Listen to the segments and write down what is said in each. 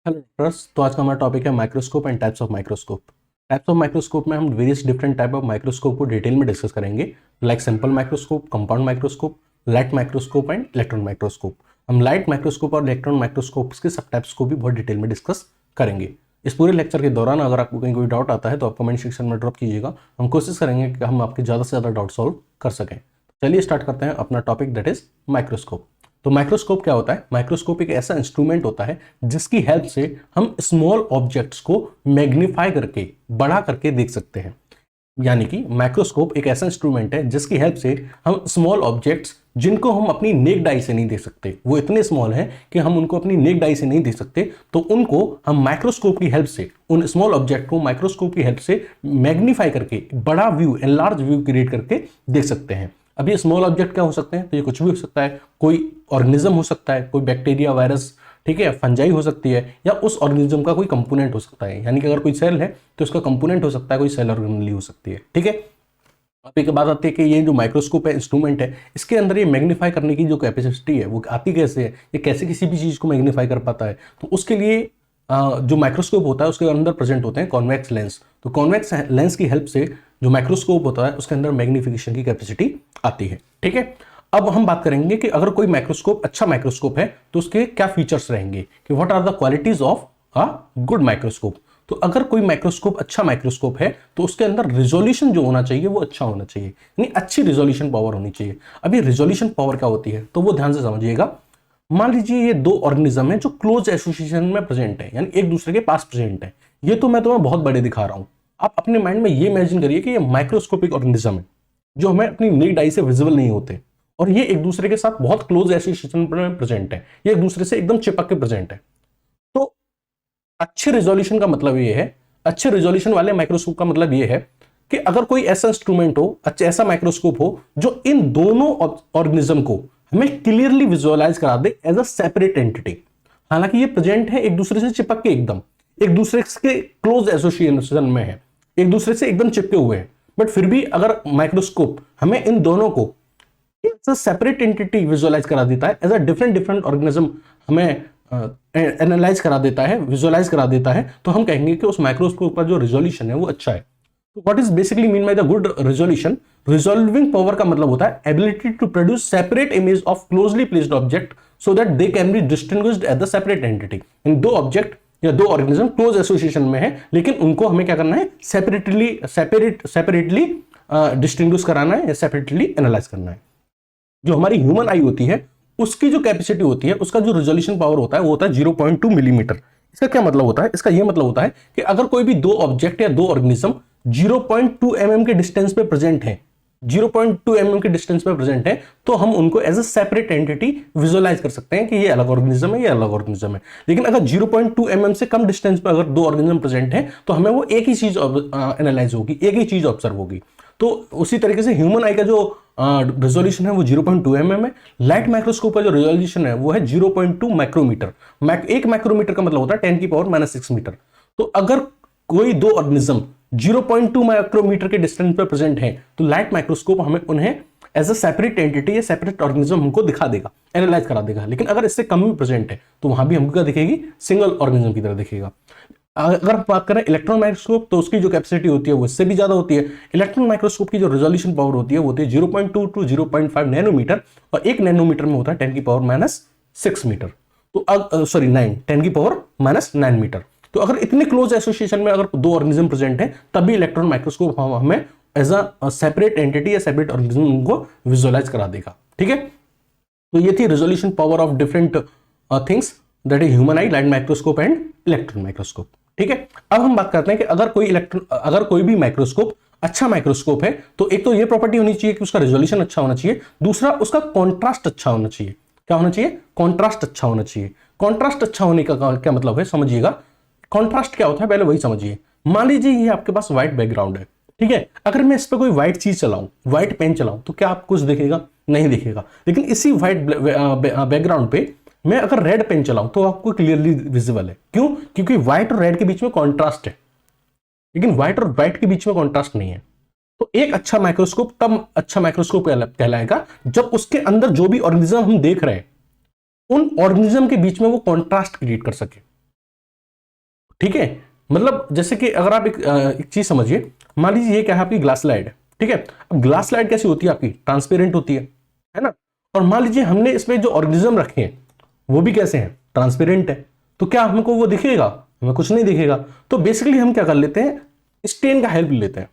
Hello doctors. तो आज का हमारा टॉपिक है microscope and types of microscope. Types of microscope में हम various different type of microscope को डिटेल में डिस्कस करेंगे, like simple microscope, compound microscope, light microscope and electron microscope. हम लाइट माइक्रोस्कोप और इलेक्ट्रॉन माइक्रोस्कोप के सब टाइप्स को भी बहुत डिटेल में डिस्कस करेंगे। इस पूरे लेक्चर के दौरान अगर आपको कहीं कोई डाउट आता है तो आप कमेंट सेक्शन में ड्रॉप कीजिएगा। हम कोशिश करेंगे कि हम आपके ज़्यादा से ज़्यादा डाउट सॉल्व कर सकें। चलिए स्टार्ट करते हैं अपना टॉपिक, दैट इज माइक्रोस्कोप। तो माइक्रोस्कोप क्या होता है? माइक्रोस्कोप एक ऐसा इंस्ट्रूमेंट होता है जिसकी हेल्प से हम स्मॉल ऑब्जेक्ट्स को मैग्नीफाई करके, बड़ा करके देख सकते हैं। यानी कि माइक्रोस्कोप एक ऐसा इंस्ट्रूमेंट है जिसकी हेल्प से हम स्मॉल ऑब्जेक्ट्स, जिनको हम अपनी नेक्ड आई से नहीं देख सकते, वो इतने स्मॉल हैं कि हम उनको अपनी नेक्ड आई से नहीं देख सकते, तो उनको हम माइक्रोस्कोप की हेल्प से, उन स्मॉल ऑब्जेक्ट को माइक्रोस्कोप की हेल्प से मैग्नीफाई करके बड़ा व्यू, एनलार्ज व्यू क्रिएट करके देख सकते हैं। अब ये स्मॉल ऑब्जेक्ट क्या हो सकते हैं? तो ये कुछ भी हो सकता है। कोई ऑर्गेनिज्म हो सकता है, कोई बैक्टीरिया, वायरस, ठीक है, फंजाई हो सकती है, या उस ऑर्गेनिज्म का कोई कंपोनेंट हो सकता है। यानी कि अगर कोई सेल है तो उसका कंपोनेंट हो सकता है, कोई सेल ऑर्गेनेली हो सकती है, ठीक है। अब एक बात आती है कि ये जो माइक्रोस्कोप है, इंस्ट्रूमेंट है, इसके अंदर ये मैग्नीफाई करने की जो कैपेसिटी है वो आती कैसे है, ये कैसे किसी भी चीज़ को मैग्नीफाई कर पाता है? तो उसके लिए जो माइक्रोस्कोप होता है उसके अंदर प्रेजेंट होते हैं कॉन्वेक्स लेंस। तो कॉन्वेक्स लेंस की हेल्प से जो माइक्रोस्कोप होता है उसके अंदर मैग्निफिकेशन की कैपेसिटी आती है, ठीक है। अब हम बात करेंगे कि अगर कोई माइक्रोस्कोप अच्छा माइक्रोस्कोप है तो उसके क्या फीचर्स रहेंगे, कि what are the qualities of a good microscope. तो अगर कोई माइक्रोस्कोप अच्छा माइक्रोस्कोप है तो उसके अंदर रिजोल्यूशन जो होना चाहिए वो अच्छा होना चाहिए, यानी अच्छी रिजोल्यूशन पावर होनी चाहिए। अभी रिजोल्यूशन पावर क्या होती है तो वो ध्यान से समझिएगा। मान लीजिए ये दो ऑर्गेनिज्म है जो क्लोज एसोसिएशन में प्रेजेंट है, यानी एक दूसरे के पास प्रेजेंट है। ये तो मैं तुम्हें बहुत बड़े दिखा रहा हूं। आप अपने माइंड में ये इमेजिन करिए कि ये माइक्रोस्कोपिक ऑर्गेनिज्म है जो हमें अपनी नेक्ड आई से विजिबल नहीं होते, और ये एक दूसरे के साथ बहुत क्लोज एसोसिएशन में प्रेजेंट है, ये एक दूसरे से एकदम चिपक के प्रेजेंट है। तो अच्छे रिजोल्यूशन का मतलब ये है, अच्छे रिजोल्यूशन वाले माइक्रोस्कोप का मतलब ये है कि अगर कोई ऐसा इंस्ट्रूमेंट हो, अच्छा ऐसा माइक्रोस्कोप हो जो इन दोनों ऑर्गेनिज्म को हमें क्लियरली विजुअलाइज करा दे एज अ सेपरेट एंटिटी। हालांकि ये प्रेजेंट है एक दूसरे से चिपक के, एकदम एक दूसरे के क्लोज एसोसिएशन में है, एक दूसरे से एकदम चिपके हुए हैं, बट फिर भी अगर माइक्रोस्कोप हमें इन दोनों को as a separate entity visualise करा देता है, as a different different organism हमें एनालाइज करा देता है, विजुअलाइज करा देता है, तो हम कहेंगे कि उस माइक्रोस्कोप का जो रिजोल्यूशन है वो अच्छा है। तो what is basically mean by the good resolution? Resolving power का मतलब होता है ability to produce separate image of closely placed object so that they can be distinguished as the separate entity. इन दो ऑब्जेक्ट या दो ऑर्गेनिज्म क्लोज एसोसिएशन में है, लेकिन उनको हमें क्या करना है? सेपरेटली डिस्टिंग्विश कराना है या सेपरेटली एनालाइज करना है। जो हमारी ह्यूमन आई होती है उसकी जो कैपेसिटी होती है, उसका जो रिजोल्यूशन पावर होता है वो होता है 0.2 मिलीमीटर। इसका क्या मतलब होता है? इसका ये मतलब होता है कि अगर कोई भी दो ऑब्जेक्ट या दो ऑर्गेनिज्म 0.2 mm के डिस्टेंस पे प्रेजेंट है, 0.2 mm के डिस्टेंस पे प्रेजेंट है, तो हम उनको as a separate entity visualise कर सकते हैं कि ये अलग ऑर्गेनिज्म है, ये अलग ऑर्गेनिज्म है। लेकिन अगर 0.2 mm से कम डिस्टेंस पे अगर दो ऑर्गेनिज्म प्रेजेंट है तो हमें वो एक ही चीज एनालाइज होगी, एक ही चीज ऑब्जर्व होगी। तो उसी तरीके से ह्यूमन आई का जो रेजोल्यूशन है वो 0.2 mm है। लाइट माइक्रोस्कोप का जो रेजोल्यूशन है वो है 0.2 माइक्रोमीटर। एक माइक्रोमीटर का मतलब होता है 10⁻⁻6 मीटर। तो अगर कोई दो ऑर्गेनिज्म 0.2 माइक्रोमीटर के डिस्टेंस पर प्रेजेंट है तो लाइट माइक्रोस्कोप हमें उन्हें एज अ सेपरेट एंटिटी या सेपरेट ऑर्गेनिज्म हमको दिखा देगा, एनालाइज करा देगा। लेकिन अगर इससे कम भी प्रेजेंट है तो वहां भी हमको क्या दिखेगी? सिंगल ऑर्गेनिज्म की तरह दिखेगा। अगर हम बात करें इलेक्ट्रॉन माइक्रोस्कोप तो उसकी जो कैपेसिटी होती है वो इससे भी ज्यादा होती है। इलेक्ट्रॉन माइक्रोस्कोप की जो रिजोल्यूशन पावर होती है वो होती है 0.2 टू 0.5 नैनोमीटर, और एक नैनोमीटर में होता है 10⁻⁻6 मीटर। तो सॉरी 9, 10⁻⁻9 मीटर। तो अगर इतने क्लोज एसोसिएशन में अगर दो ऑर्गेनिज्म प्रेजेंट है तब भी इलेक्ट्रॉन माइक्रोस्कोप हमें एज अ सेपरेट एंटिटी या सेपरेट ऑर्गेनिज्म को विजुअलाइज करा देगा, ठीक है। तो ये थी resolution power of different things, that is human I, light microscope and electron microscope, ठीक है। अब हम बात करते हैं कि अगर कोई भी माइक्रोस्कोप अच्छा माइक्रोस्कोप है तो एक तो ये प्रॉपर्टी होनी चाहिए कि उसका रिजोल्यूशन अच्छा होना चाहिए, दूसरा उसका कॉन्ट्रास्ट अच्छा होना चाहिए। क्या होना चाहिए? कॉन्ट्रास्ट अच्छा होना चाहिए। कॉन्ट्रास्ट अच्छा होने का क्या मतलब है समझिएगा। कॉन्ट्रास्ट क्या होता है पहले वही समझिए। मान लीजिए ये आपके पास व्हाइट बैकग्राउंड है, ठीक है। अगर मैं इस पर कोई व्हाइट चीज चलाऊं, व्हाइट पेन चलाऊं, तो क्या आप कुछ दिखेगा? नहीं दिखेगा। लेकिन इसी व्हाइट बैकग्राउंड पे मैं अगर रेड पेन चलाऊं तो आपको क्लियरली विजिबल है। क्यों? क्योंकि व्हाइट और रेड के बीच में कॉन्ट्रास्ट है, लेकिन व्हाइट और व्हाइट के बीच में कॉन्ट्रास्ट नहीं है। तो एक अच्छा माइक्रोस्कोप तब अच्छा माइक्रोस्कोप कहलाएगा जब उसके अंदर जो भी ऑर्गेनिज्म हम देख रहे हैं उन ऑर्गेनिज्म के बीच में वो कॉन्ट्रास्ट क्रिएट कर सके। ठीक है, मतलब जैसे कि अगर आप एक चीज समझिए, मान लीजिए ये क्या है, आपकी ग्लास स्लाइड है, ठीक है। अब ग्लास स्लाइड कैसी होती है, आपकी ट्रांसपेरेंट होती है ना। और मान लीजिए हमने इसमें जो ऑर्गेनिज्म रखे हैं वो भी कैसे हैं, ट्रांसपेरेंट है। तो क्या हमको वो दिखेगा, हमें कुछ नहीं दिखेगा। तो बेसिकली हम क्या कर लेते हैं, स्टेन का हेल्प लेते हैं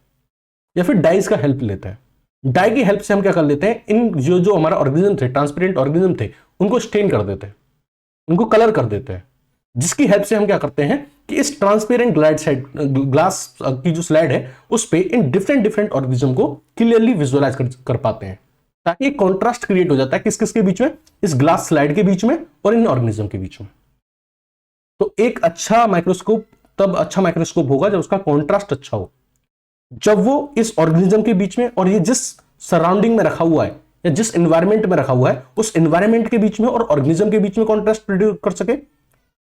या फिर डाइस का हेल्प लेते हैं। डाई की हेल्प से हम क्या कर लेते हैं, इन जो जो हमारा ऑर्गेनिज्म थे, ट्रांसपेरेंट ऑर्गेनिज्म थे, उनको स्टेन कर देते हैं, उनको कलर कर देते हैं। जिसकी हेल्प से हम क्या करते हैं कि इस ट्रांसपेरेंट ग्लास की जो स्लाइड है उस पे इन डिफरेंट डिफरेंट ऑर्गेनिज्म को क्लियरली विजुअलाइज कर पाते हैं, ताकि एक कॉन्ट्रास्ट क्रिएट हो जाता है किस किस के बीच में, इस ग्लास स्लाइड के बीच में और इन ऑर्गेनिज्म के बीच में। तो एक अच्छा माइक्रोस्कोप तब अच्छा माइक्रोस्कोप होगा जब उसका कॉन्ट्रास्ट अच्छा हो, जब वो इस ऑर्गेनिज्म के बीच में और ये जिस सराउंडिंग में रखा हुआ है या जिस एनवायरमेंट में रखा हुआ है उस एनवायरमेंट के बीच में और ऑर्गेनिज्म के बीच में कॉन्ट्रास्ट प्रोड्यूस कर सके।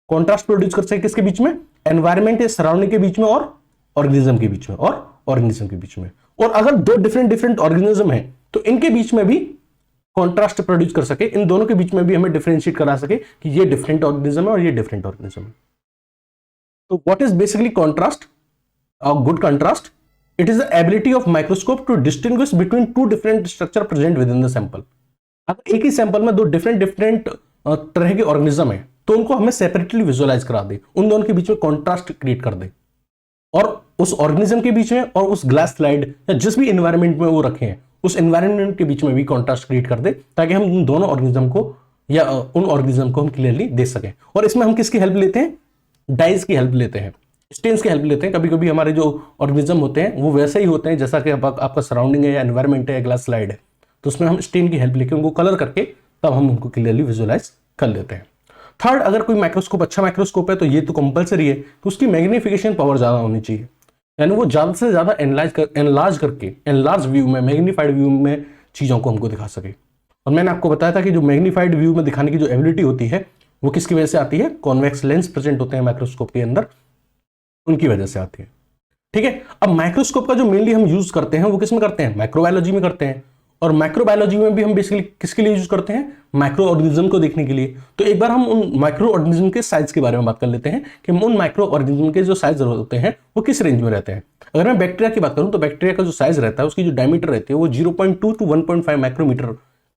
कॉन्ट्रास्ट प्रोड्यूस कर सके किसके बीच में, एनवायरमेंट या सराउंडिंग के बीच में और ऑर्गेनिज्म के बीच में, और ऑर्गेनिज्म के बीच में। और अगर दो डिफरेंट डिफरेंट ऑर्गेनिज्म है तो इनके बीच में भी कॉन्ट्रास्ट प्रोड्यूस कर सके, इन दोनों के बीच में भी हमें डिफरेंशिएट करा सके कि ये डिफरेंट ऑर्गेनिज्म है और ये डिफरेंट ऑर्गेनिज्म है। तो what is basically contrast, a good contrast? It is the ability of microscope to distinguish between two different structure present within the sample. अगर एक ही सैंपल में दो डिफरेंट तरह के ऑर्गेनिज्म है तो उनको हमें सेपरेटली विजुअलाइज करा दे, उन दोनों के बीच में कॉन्ट्रास्ट क्रिएट कर दे, और उस ऑर्गेनिज्म के बीच में और उस ग्लास स्लाइड या जिस भी एनवायरमेंट में वो रखे हैं उस एनवायरमेंट के बीच में भी कॉन्ट्रास्ट क्रिएट कर दे, ताकि हम उन दोनों ऑर्गेनिज्म को या उन ऑर्गेनिज्म को हम क्लियरली देख सकें। और इसमें हम किसकी हेल्प लेते हैं, डाइज की हेल्प लेते हैं, स्टेन्स की हेल्प लेते हैं। कभी कभी हमारे जो ऑर्गेनिज्म होते हैं वो वैसे ही होते हैं जैसा कि आपका सराउंडिंग है या एनवायरमेंट है या ग्लास स्लाइड है, तो उसमें हम स्टेन की हेल्प लेके उनको कलर करके तब हम उनको क्लियरली विजुअलाइज कर लेते हैं। थर्ड, अगर कोई माइक्रोस्कोप अच्छा माइक्रोस्कोप है तो ये तो कंपलसरी है, तो उसकी मैग्निफिकेशन पावर ज्यादा होनी चाहिए, यानी वो ज्यादा से ज्यादा एनलार्ज व्यू में, मैग्नीफाइड व्यू में चीजों को हमको दिखा सके। और मैंने आपको बताया था कि जो मैग्नीफाइड व्यू में दिखाने की जो एबिलिटी होती है वो किसकी वजह से आती है, कॉन्वेक्स लेंस प्रेजेंट होते हैं माइक्रोस्कोप के अंदर, उनकी वजह से आती है। ठीक है, अब माइक्रोस्कोप का जो मेनली हम यूज करते हैं वो किसमें करते हैं, माइक्रोबायोलॉजी में करते हैं। और माइक्रोबायोलॉजी में भी हम बेसिकली किसके लिए यूज करते हैं, माइक्रो ऑर्गेनिज्म को देखने के लिए। तो एक बार हम उन माइक्रो ऑर्गेनिज्म के साइज के बारे में बात कर लेते हैं कि उन माइक्रो ऑर्गेनिज्म के जो साइज होते हैं वो किस रेंज में रहते हैं। अगर मैं बैक्टीरिया की बात करूं तो बैक्टीरिया का जो साइज रहता है उसकी जो डायमीटर रहती है वो 0.2 to 1.5 माइक्रोमीटर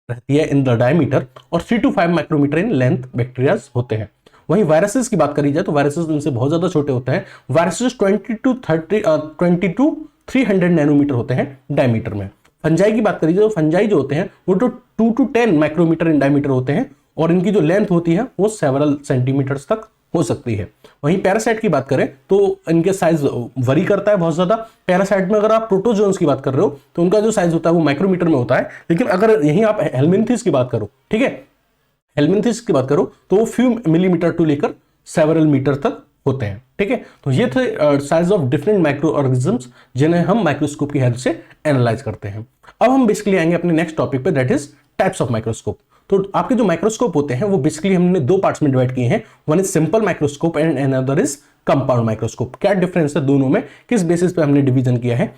रहती है इन द डायमीटर, और 3 to 5 micrometre in length bacterias होते हैं। वहीं वायरसेस की बात करी जाए तो वायरसेस इनसे बहुत ज्यादा छोटे होते हैं, वायरसेस 20 to 300 नैनोमीटर होते हैं डायमीटर में। फंजाई की बात करी जाए तो फंजाई जो होते हैं वो तो 2 to 10 माइक्रोमीटर इन डायमीटर होते हैं, और इनकी जो लेंथ होती है वो सेवरल सेंटीमीटर्स तक हो सकती है। वहीं पैरासाइट की बात करें तो इनके साइज वरी करता है बहुत ज्यादा। पैरासाइट में अगर आप प्रोटोजोन्स की बात कर रहे हो तो उनका जो साइज होता है वो माइक्रोमीटर में होता है, लेकिन अगर यहीं आप हेलमिन्थेस की बात करो, ठीक है, हेलमिन्थेस की बात करो तो वो फ्यू मिलीमीटर टू लेकर सेवरल मीटर तक होते हैं। ठीक है, तो ये थे size of different micro organisms जिन्हें हम माइक्रोस्कोप की हेल्प से एनालाइज करते हैं। अब हम बेसिकली आएंगे अपने नेक्स्ट टॉपिक पे, that is types of microscope. तो आपके जो माइक्रोस्कोप होते हैं वो बेसिकली हमने दो पार्ट्स में डिवाइड किए हैं, one is simple microscope and another is compound microscope. क्या डिफरेंस है दोनों में, किस बेसिस पे हमने डिवीजन किया है।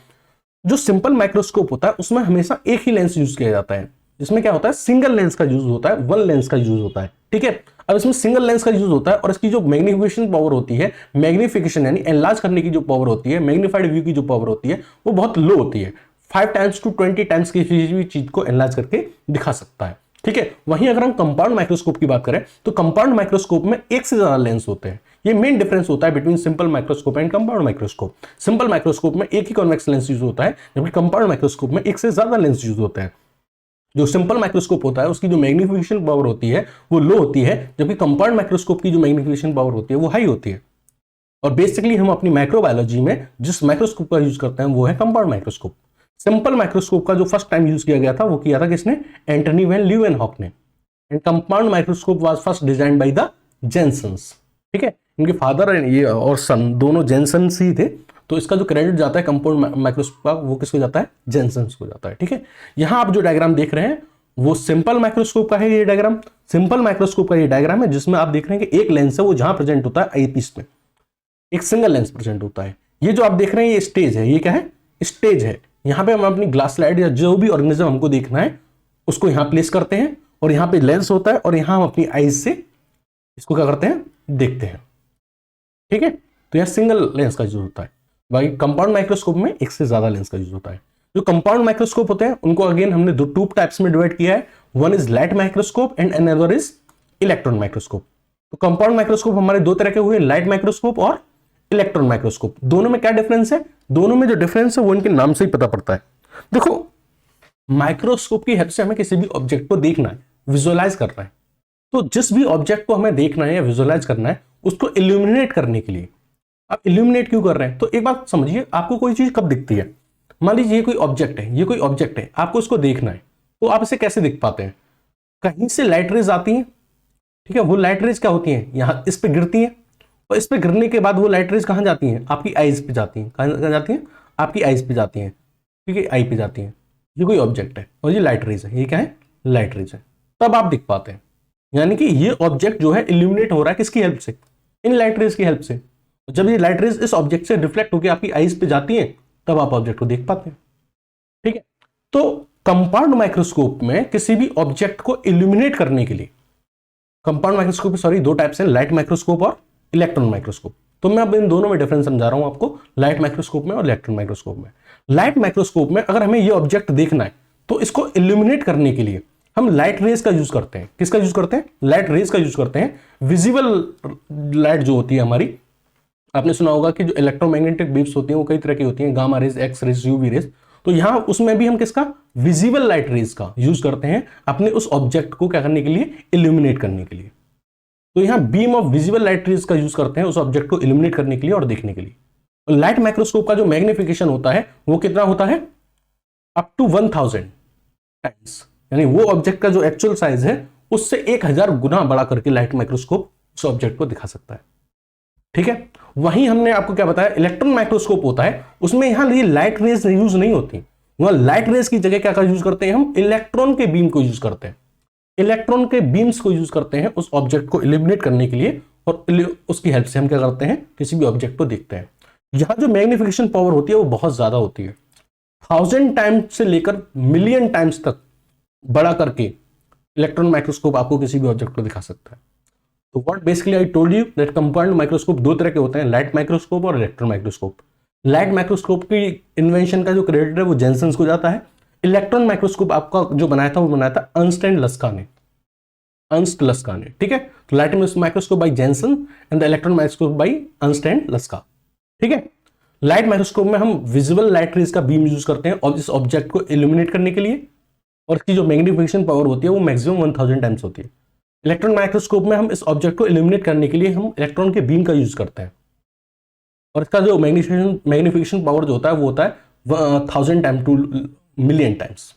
जो सिंपल माइक्रोस्कोप होता है उसमें हमेशा एक ही लेंस यूज किया जाता है, जिसमें क्या होता है, सिंगल लेंस का यूज होता है, वन लेंस का यूज होता है। ठीक है, अब इसमें सिंगल लेंस का यूज होता है और इसकी जो मैग्निफिकेशन पावर होती है, मैग्निफिकेशन यानी एनलार्ज करने की जो पावर होती है, मैग्नीफाइड व्यू की जो पावर होती है वो बहुत लो होती है, 5 times to 20 times की भी चीज को एनलार्ज करके दिखा सकता है। ठीक है, वहीं अगर हम कंपाउंड माइक्रोस्कोप की बात करें तो कंपाउंड माइक्रोस्कोप में एक से ज्यादा लेंस होते हैं। ये मेन डिफरेंस होता है between simple microscope and compound microscope. Simple microscope में एक ही कॉन्वेक्स लेंस यूज होता है, जबकि कंपाउंड माइक्रोस्कोप में एक से ज्यादा लेंस यूज होते हैं। जो सिंपल माइक्रोस्कोप होता है उसकी जो मैग्निफिकेशन पावर होती है वो लो होती है, जबकि कंपाउंड माइक्रोस्कोप की जो मैग्निफिकेशन पावर होती है वो हाई होती है। और बेसिकली हम अपनी माइक्रोबायोलॉजी में जिस माइक्रोस्कोप का यूज करते हैं वो है कंपाउंड माइक्रोस्कोप। सिंपल माइक्रोस्कोप का जो फर्स्ट टाइम यूज किया गया था वो किया था किसने, एंटनी वैन ल्यूवेनहॉक ने। And compound microscope was first designed by the Jensen's. ठीक है, इनके फादर ये और सन दोनों जेनसन्स ही थे, तो इसका जो क्रेडिट जाता है कंपाउंड माइक्रोस्कोप का वो किसको जाता है, जेनसन्स को जाता है। ठीक है, यहां आप जो डायग्राम देख रहे हैं वो सिंपल माइक्रोस्कोप का है। ये डायग्राम सिंपल माइक्रोस्कोप का ये डायग्राम है जिसमें आप देख रहे हैं कि एक लेंस है वो जहां प्रेजेंट होता है आईपीस में, एक सिंगल लेंस प्रेजेंट होता है। ये जो आप देख रहे हैं ये स्टेज है, ये क्या है, स्टेज है। यहां पे हम अपनी ग्लास स्लाइड या जो भी ऑर्गेनिज्म हमको देखना है उसको यहां प्लेस करते हैं, और यहां पे लेंस होता है, और यहां हम अपनी आईज से इसको क्या करते हैं, देखते हैं। ठीक है, तो यह सिंगल लेंस का यूज होता है। बाकी कंपाउंड माइक्रोस्कोप में एक से ज्यादा लेंस का यूज होता है। जो कंपाउंड माइक्रोस्कोप होते हैं उनको अगेन हमने दो टू टाइप्स में डिवाइड किया है, one is light microscope and another is electron microscope. तो कंपाउंड माइक्रोस्कोप हमारे दो तरह के हुए, लाइट माइक्रोस्कोप और इलेक्ट्रॉन माइक्रोस्कोप। दोनों में क्या डिफरेंस है? दोनों में जो डिफरेंस है वो इनके नाम से ही पता पड़ता है। देखो, माइक्रोस्कोप की हेल्प से हमें किसी भी ऑब्जेक्ट को देखना है, विजुअलाइज करना है। तो जिस भी ऑब्जेक्ट को हमें देखना है या विजुअलाइज करना है, उसको इल्यूमिनेट करने के लिए, आप इल्यूमिनेट क्यों कर रहे हैं? तो एक बात समझिए, आपको कोई चीज कब दिखती है? मान लीजिए ये कोई ऑब्जेक्ट है, ये कोई ऑब्जेक्ट है, आपको उसको देखना है, तो आप इसे कैसे देख पाते हैं? कहीं से लाइट रेज आती हैं, ठीक है, वो लाइट रेज क्या होती हैं, यहां इस पे गिरती हैं, और इस पे गिरने के बाद वो लाइट रेज कहां जाती हैं? आपकी आईज पे जाती हैं। कहां जाती हैं? आपकी आईज पे जाती हैं, ठीक है, आई पे जाती हैं। ये कोई ऑब्जेक्ट है और ये लाइट रेज है, ये क्या है? लाइट रेज है। तब आप दिख पाते हैं। यानी कि ये ऑब्जेक्ट जो है इल्यूमिनेट हो रहा है किसकी हेल्प से? इन लाइट रेज की हेल्प से। जब ये लाइट रेज इस ऑब्जेक्ट से रिफ्लेक्ट होकर आपकी आईज पे जाती हैं, तब आप ऑब्जेक्ट को देख पाते हैं, ठीक है। तो कंपाउंड माइक्रोस्कोप में किसी भी ऑब्जेक्ट को इल्यूमिनेट करने के लिए, कंपाउंड माइक्रोस्कोप सॉरी दो टाइप्स हैं, लाइट माइक्रोस्कोप और इलेक्ट्रॉन माइक्रोस्कोप। तो मैं अब इन दोनों में डिफरेंस समझा रहा हूं आपको, लाइट माइक्रोस्कोप में और इलेक्ट्रॉन माइक्रोस्कोप में। लाइट माइक्रोस्कोप में अगर हमें ये ऑब्जेक्ट देखना है, तो इसको इल्यूमिनेट करने के लिए हम लाइट रेज का यूज करते हैं। किसका यूज करते हैं? लाइट रेज का यूज करते हैं। विजिबल लाइट जो होती है हमारी, आपने सुना होगा कि जो इलेक्ट्रोमैग्नेटिक वेव्स होती हैं वो कई तरह की होती हैं, gamma rays, X rays, UV rays. तो यहां उसमें भी हम किसका? विजिबल लाइट रेज का यूज करते हैं अपने उस ऑब्जेक्ट को क्या करने के लिए? इल्यूमिनेट करने के लिए। तो यहां beam of visible light rays का यूज करते हैं उस ऑब्जेक्ट को इल्यूमिनेट करने के लिए और देखने के लिए। और लाइट माइक्रोस्कोप का जो मैग्निफिकेशन होता है वो कितना होता है? Up to 1000 times. यानी वो ऑब्जेक्ट का जो एक्चुअल साइज है उससे 1000 गुना बड़ा करके लाइट माइक्रोस्कोप उस ऑब्जेक्ट को दिखा सकता है, ठीक है। वहीं हमने आपको क्या बताया, इलेक्ट्रॉन माइक्रोस्कोप होता है, उसमें यहां ये लाइट रेज यूज नहीं होती। वहां लाइट रेज की जगह क्या यूज करते हैं हम? इलेक्ट्रॉन के बीम को यूज करते हैं। इलेक्ट्रॉन के बीम्स को यूज करते हैं उस ऑब्जेक्ट को इल्यूमिनेट करने के लिए, और उसकी हेल्प से हम क्या करते हैं? किसी भी ऑब्जेक्ट को देखते हैं। यहां जो मैग्निफिकेशन पावर होती है वो बहुत ज्यादा होती है, 1000 टाइम्स से लेकर मिलियन टाइम्स तक बड़ा करके इलेक्ट्रॉन माइक्रोस्कोप आपको किसी भी ऑब्जेक्ट को दिखा सकता है। तो what basically I told you that compound microscope दो तरह के होते हैं, लाइट माइक्रोस्कोप और इलेक्ट्रॉन माइक्रोस्कोप। लाइट माइक्रोस्कोप की इन्वेंशन का जो क्रेडिट है वो जेनसन को जाता है। इलेक्ट्रॉन माइक्रोस्कोप आपका जो बनाया था वो बनाया था अर्नस्ट एंड लस्का ने, अर्नस्ट लस्का ने, ठीक है। तो light microscope by Janssen and the electron microscope by Ernst and Ruska, ठीक है। लाइट माइक्रोस्कोप में हम विजिबल लाइट रेज का बीम यूज करते हैं और इस ऑब्जेक्ट को इल्यूमिनेट करने के लिए, और इसकी जो मैग्निफिकेशन पावर होती है वो मैक्सिमम 1000 टाइम्स होती है। इलेक्ट्रॉन माइक्रोस्कोप में हम इस ऑब्जेक्ट को इल्यूमिनेट करने के लिए हम इलेक्ट्रॉन के बीम का यूज करते हैं, और इसका जो मैग्निफिकेशन पावर जो होता है वो होता है 1000 time two million times,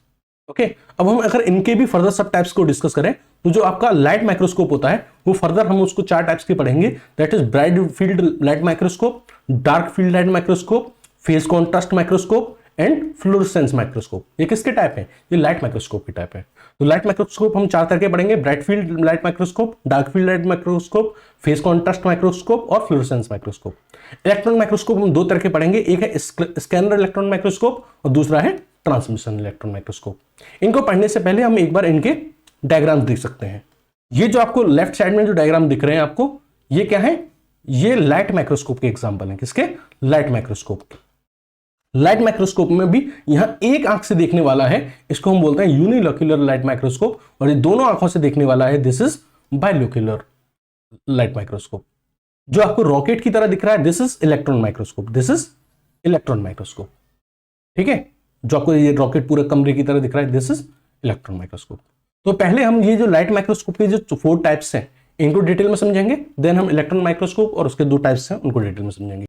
okay. अब हम अगर इनके भी फर्दर सब टाइप्स को डिस्कस करें, तो जो आपका लाइट माइक्रोस्कोप होता है वो फर्दर हम उसको 4 टाइप्स के पढ़ेंगे, that is bright field light microscope, dark field light microscope, phase contrast microscope and fluorescence microscope. ये किसके टाइप है? ये लाइट माइक्रोस्कोप के टाइप है। तो लाइट माइक्रोस्कोप हम 4 तरह के पढ़ेंगे, bright field light microscope, dark field light microscope, phase contrast microscope और फ्लोरोसेंस माइक्रोस्कोप। इलेक्ट्रॉन माइक्रोस्कोप हम 2 तरह के पढ़ेंगे, एक है स्कैनर इलेक्ट्रॉन माइक्रोस्कोप और दूसरा है ट्रांसमिशन इलेक्ट्रॉन माइक्रोस्कोप। इनको पढ़ने से पहले हम एक बार इनके डायग्राम देख सकते हैं। ये जो आपको लेफ्ट साइड में जो डायग्राम दिख रहे हैं आपको, ये क्या है? ये लाइट माइक्रोस्कोप के एग्जांपल हैं। किसके? लाइट माइक्रोस्कोप के। लाइट माइक्रोस्कोप में भी यहां एक आंख से देखने वाला है, इसको हम बोलते हैं यूनिलोक्यूलर लाइट माइक्रोस्कोप, और ये दोनों आंखों से देखने वाला है, दिस इज बाइलोक्यूलर लाइट माइक्रोस्कोप। जो आपको रॉकेट की तरह दिख रहा है, this is electron microscope, this is electron microscope, ठीक है। जो आपको ये रॉकेट पूरे कमरे की तरह दिख रहा है, दिस इज इलेक्ट्रॉन माइक्रोस्कोप। तो पहले हम ये जो लाइट माइक्रोस्कोप के जो 4 टाइप्स हैं इनको डिटेल में समझेंगे, देन हम इलेक्ट्रॉन माइक्रोस्कोप और उसके 2 टाइप्स हैं उनको डिटेल में समझेंगे।